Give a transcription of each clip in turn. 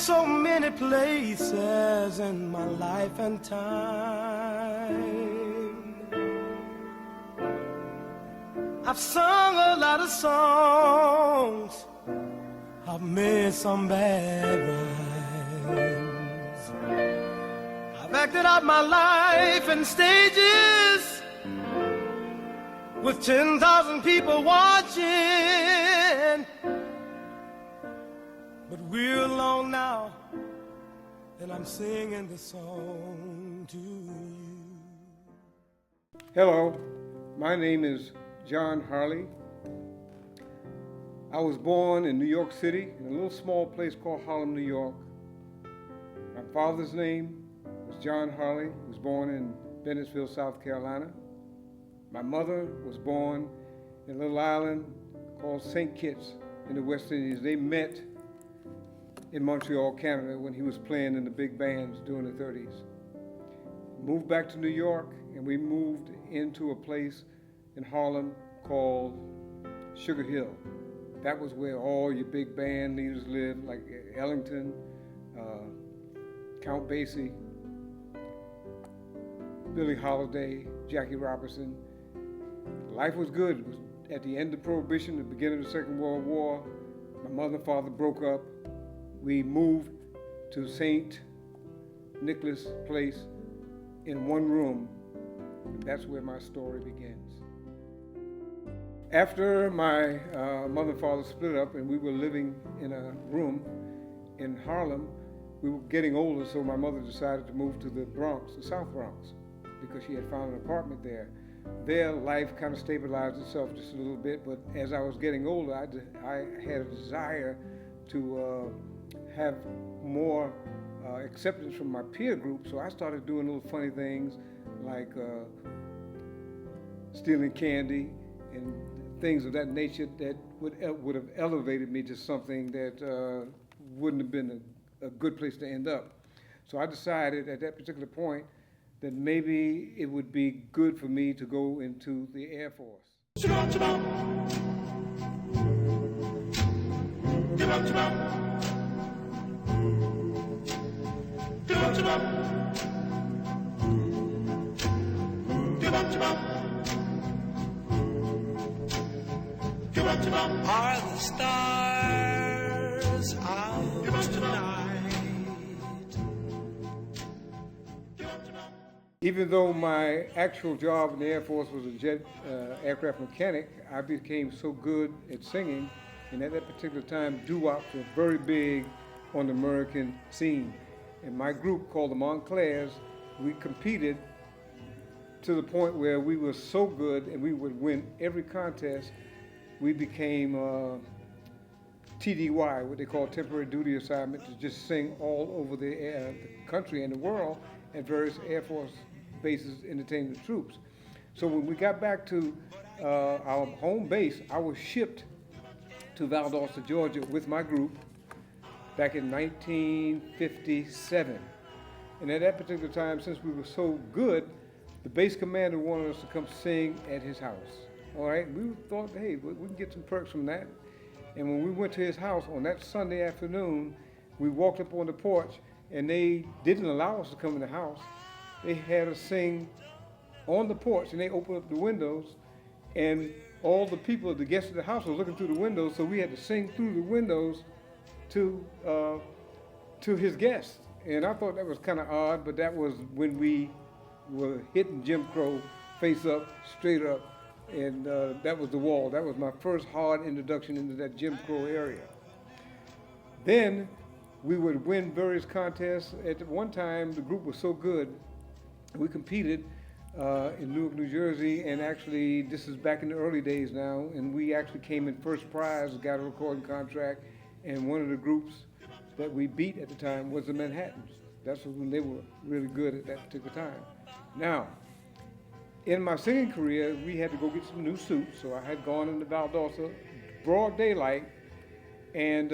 so many places in my life and time. I've sung a lot of songs, I've made some bad rhymes. I've acted out my life in stages with 10,000 people watching. But we're alone now, and I'm singing this song to you. Hello, my name is John Harley. I was born in New York City, in a little small place called Harlem, New York. My father's name was John Harley. He was born in Bennettsville, South Carolina. My mother was born in a little island called St. Kitts in the West Indies. They met in Montreal, Canada, when he was playing in the big bands during the 30s. Moved back to New York, and we moved into a place in Harlem called Sugar Hill. That was where all your big band leaders lived, like Ellington, Count Basie, Billie Holiday, Jackie Robinson. Life was good. It was at the end of Prohibition, the beginning of the Second World War. My mother and father broke up. We moved to St. Nicholas Place in one room. That's where my story begins. After my mother and father split up and we were living in a room in Harlem, we were getting older, so my mother decided to move to the Bronx, the South Bronx, because she had found an apartment there. There, life kind of stabilized itself just a little bit, but as I was getting older, I had a desire to have more acceptance from my peer group, so I started doing little funny things like stealing candy and things of that nature that would have elevated me to something that wouldn't have been a good place to end up. So I decided at that particular point that maybe it would be good for me to go into the Air Force. Are the stars out tonight? Even though my actual job in the Air Force was a jet aircraft mechanic, I became so good at singing, and at that particular time, doo-wops were very big on the American scene. And my group, called the Montclairs, we competed to the point where we were so good and we would win every contest. We became TDY, what they call temporary duty assignment, to just sing all over the country and the world at various Air Force bases entertaining the troops. So when we got back to our home base, I was shipped to Valdosta, Georgia with my group back in 1957. And at that particular time, since we were so good, the base commander wanted us to come sing at his house. All right, we thought, hey, we can get some perks from that. And when we went to his house on that Sunday afternoon, we walked up on the porch, and they didn't allow us to come in the house. They had us sing on the porch, and they opened up the windows, and all the people, the guests of the house, were looking through the windows, so we had to sing through the windows to his guests. And I thought that was kind of odd, but that was when we were hitting Jim Crow face up, straight up, and that was the wall. That was my first hard introduction into that Jim Crow area. Then we would win various contests. At one time, the group was so good, we competed in Newark, New Jersey, and actually, this is back in the early days now, and we actually came in first prize, got a recording contract, and one of the groups that we beat at the time was the Manhattans. That's when they were really good at that particular time. Now, in my singing career, we had to go get some new suits, so I had gone into Valdosta, broad daylight, and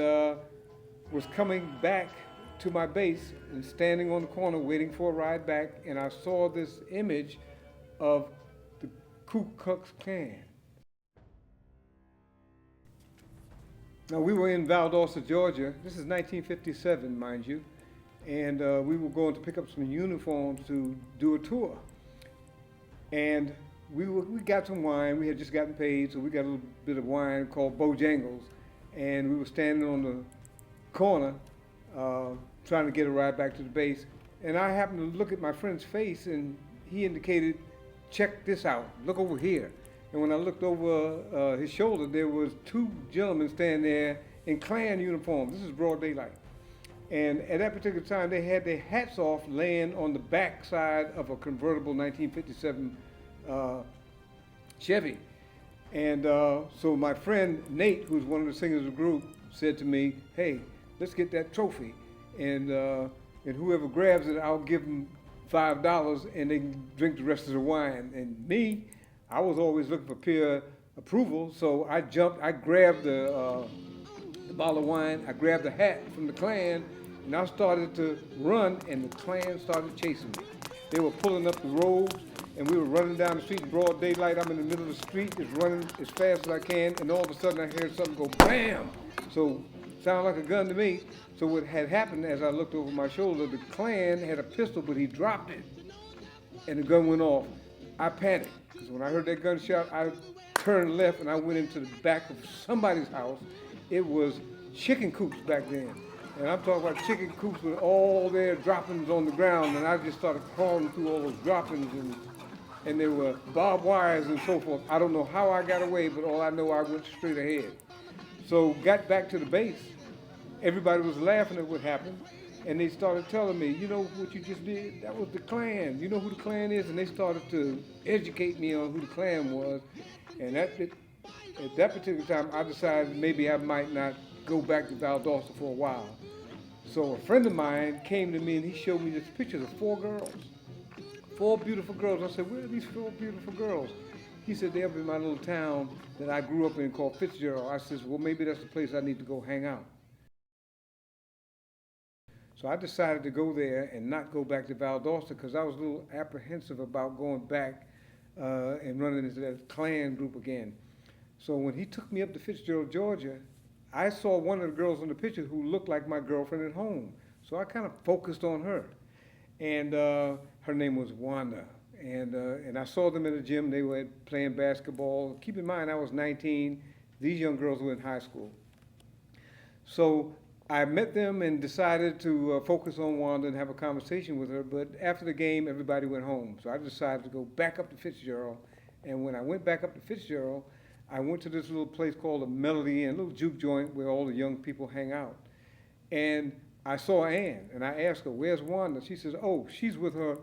was coming back to my base and standing on the corner waiting for a ride back, and I saw this image of the Ku Klux Klan. Now, we were in Valdosta, Georgia. This is 1957, mind you. And we were going to pick up some uniforms to do a tour. And we got some wine. We had just gotten paid, so we got a little bit of wine called Bojangles. And we were standing on the corner trying to get a ride back to the base. And I happened to look at my friend's face, and he indicated, check this out, look over here. And when I looked over his shoulder, there was two gentlemen standing there in Klan uniforms. This is broad daylight. And at that particular time, they had their hats off laying on the back side of a convertible 1957 Chevy. And so my friend Nate, who's one of the singers of the group, said to me, hey, let's get that trophy. And whoever grabs it, I'll give them $5 and they can drink the rest of the wine. And me, I was always looking for peer approval, so I jumped, I grabbed the bottle of wine, I grabbed the hat from the Klan, and I started to run, and the Klan started chasing me. They were pulling up the roads, and we were running down the street in broad daylight. I'm in the middle of the street, just running as fast as I can, and all of a sudden I heard something go bam! So, sounded like a gun to me. So what had happened, as I looked over my shoulder, the Klan had a pistol, but he dropped it, and the gun went off. I panicked, because when I heard that gunshot, I turned left, and I went into the back of somebody's house. It was chicken coops back then. And I'm talking about chicken coops with all their droppings on the ground, and I just started crawling through all those droppings, and there were barbed wires and so forth. I don't know how I got away, but all I know, I went straight ahead. So got back to the base. Everybody was laughing at what happened, and they started telling me, you know what you just did? That was the Klan. You know who the Klan is? And they started to educate me on who the Klan was. And at that particular time, I decided maybe I might not go back to Valdosta for a while. So a friend of mine came to me and he showed me this pictures of 4 girls. 4 beautiful girls. I said, where are these 4 beautiful girls? He said, they're up in my little town that I grew up in called Fitzgerald. I said, well, maybe that's the place I need to go hang out. So I decided to go there and not go back to Valdosta because I was a little apprehensive about going back and running into that Klan group again. So when he took me up to Fitzgerald, Georgia, I saw one of the girls in the picture who looked like my girlfriend at home. So I kind of focused on her. And her name was Wanda. And I saw them in the gym. They were playing basketball. Keep in mind, I was 19. These young girls were in high school. So I met them and decided to focus on Wanda and have a conversation with her. But after the game, everybody went home. So I decided to go back up to Fitzgerald. And when I went back up to Fitzgerald, I went to this little place called the Melody Inn, a little juke joint where all the young people hang out. And I saw Ann, and I asked her, where's Wanda? She says, oh, she's with her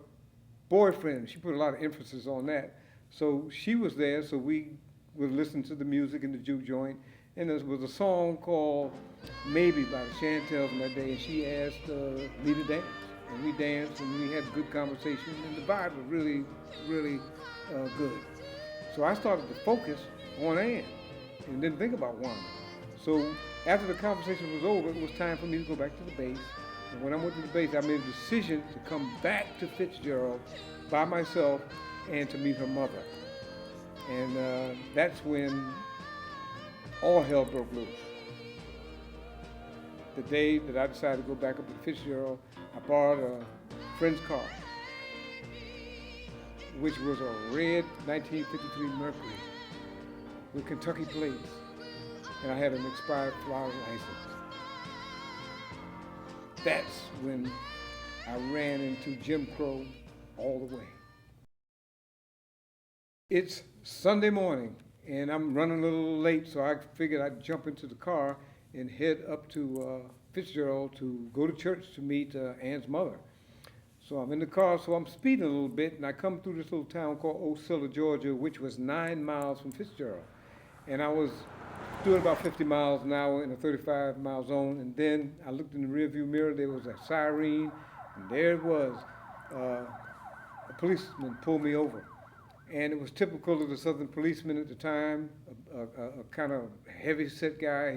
boyfriend. She put a lot of emphasis on that. So she was there, so we would listen to the music in the juke joint. And there was a song called Maybe by the Chantels in that day, and she asked me to dance. And we danced, and we had a good conversation, and the vibe was really, really good. So I started to focus on Ann and didn't think about Wanda. So after the conversation was over, it was time for me to go back to the base. And when I went to the base, I made a decision to come back to Fitzgerald by myself and to meet her mother. And that's when all hell broke loose. The day that I decided to go back up to Fitzgerald, I borrowed a friend's car, which was a red 1953 Mercury with Kentucky plates, and I had an expired flower license. That's when I ran into Jim Crow all the way. It's Sunday morning, and I'm running a little late, so I figured I'd jump into the car and head up to Fitzgerald to go to church to meet Ann's mother. So I'm in the car, so I'm speeding a little bit, and I come through this little town called Ocilla, Georgia, which was 9 miles from Fitzgerald. And I was doing about 50 miles an hour in a 35-mile zone, and then I looked in the rearview mirror, there was a siren, and there it was. A policeman pulled me over. And it was typical of the Southern policeman at the time, a kind of heavy-set guy.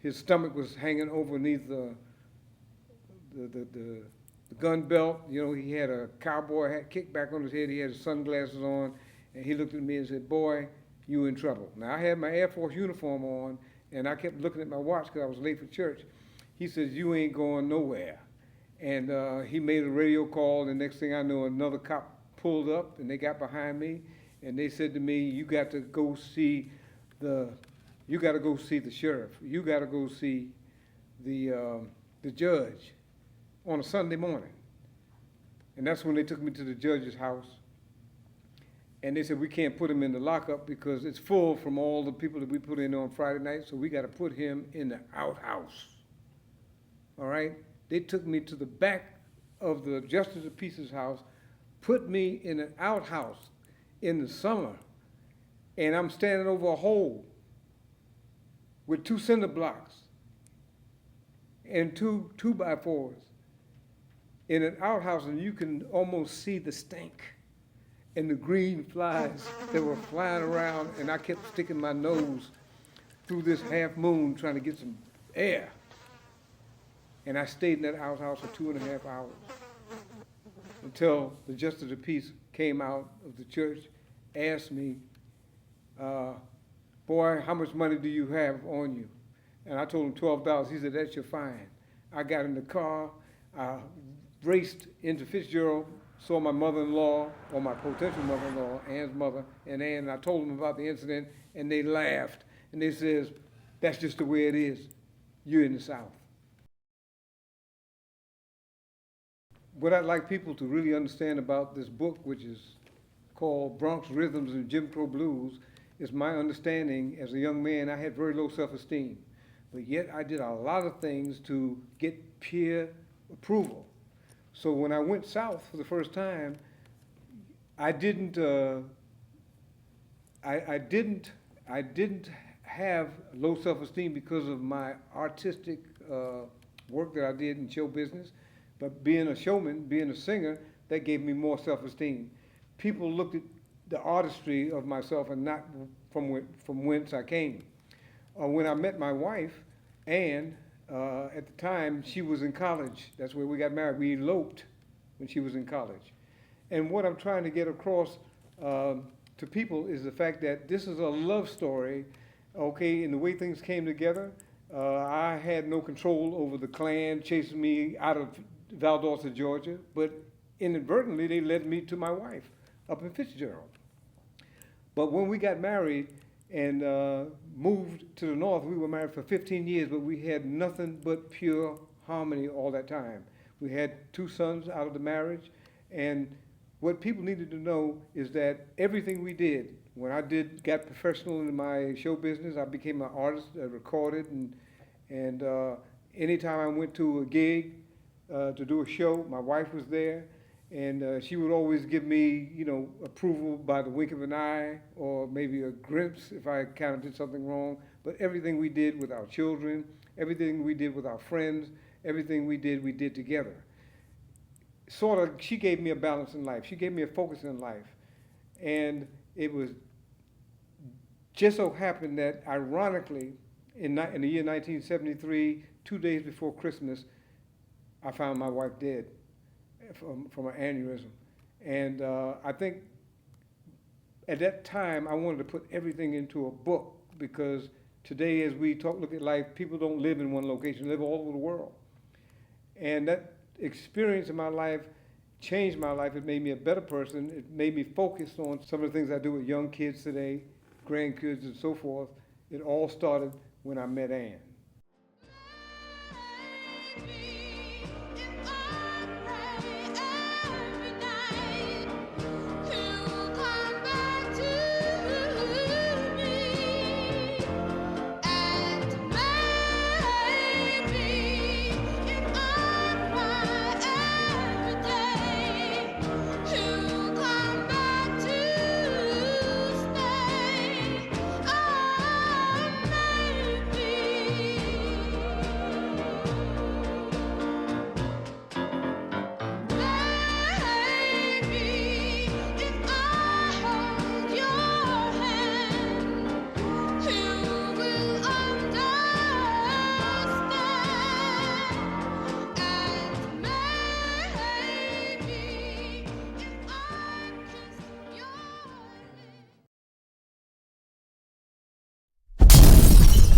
His stomach was hanging underneath the gun belt. You know, he had a cowboy hat kicked back on his head. He had his sunglasses on, and he looked at me and said, "Boy, you in trouble." Now, I had my Air Force uniform on, And I kept looking at my watch because I was late for church. He says, "You ain't going nowhere." And he made a radio call, and the next thing I know, another cop pulled up, and they got behind me, and they said to me, "You got to go see the sheriff. You got to go see the judge on a Sunday morning." And that's when they took me to the judge's house. And they said, "We can't put him in the lockup because it's full from all the people that we put in on Friday night, so we got to put him in the outhouse." All right? They took me to the back of the Justice of Peace's house, put me in an outhouse in the summer, and I'm standing over a hole with 2 cinder blocks and two 2x4s in an outhouse, and you can almost see the stink and the green flies that were flying around, and I kept sticking my nose through this half moon trying to get some air. And I stayed in that outhouse for 2.5 hours until the Justice of the Peace came out of the church, asked me, "Boy, how much money do you have on you?" And I told him $12. He said, "That's your fine." I got in the car, I raced into Fitzgerald, saw my mother-in-law, or my potential mother-in-law, Ann's mother, and Ann, and I told them about the incident, and they laughed. And they says, "That's just the way it is. You're in the South." What I'd like people to really understand about this book, which is called Bronx Rhythms and Jim Crow Blues, is my understanding as a young man. I had very low self-esteem, but yet I did a lot of things to get peer approval. So when I went south for the first time, I didn't have low self-esteem because of my artistic work that I did in show business. But being a showman, being a singer, that gave me more self-esteem. People looked at the artistry of myself and not from whence I came. When I met my wife, Ann, at the time, she was in college. That's where we got married. We eloped when she was in college. And what I'm trying to get across to people is the fact that this is a love story, okay, and the way things came together. I had no control over the Klan chasing me out of Valdosta, Georgia, but inadvertently they led me to my wife up in Fitzgerald. But when we got married and moved to the north, we were married for 15 years, but we had nothing but pure harmony all that time. We had 2 sons out of the marriage, and what people needed to know is that everything we did, when I got professional in my show business, I became an artist, I recorded, and anytime I went to a gig to do a show, my wife was there, and she would always give me, approval by the wink of an eye, or maybe a glimpse if I kind of did something wrong. But everything we did with our children, everything we did with our friends, everything we did together. Sort of, she gave me a balance in life. She gave me a focus in life. And it was just so happened that, ironically, in the year 1973, 2 days before Christmas, I found my wife dead from an aneurysm. And I think at that time, I wanted to put everything into a book, because today, as we look at life, people don't live in one location, they live all over the world. And that experience in my life changed my life. It made me a better person. It made me focus on some of the things I do with young kids today, grandkids and so forth. It all started when I met Ann.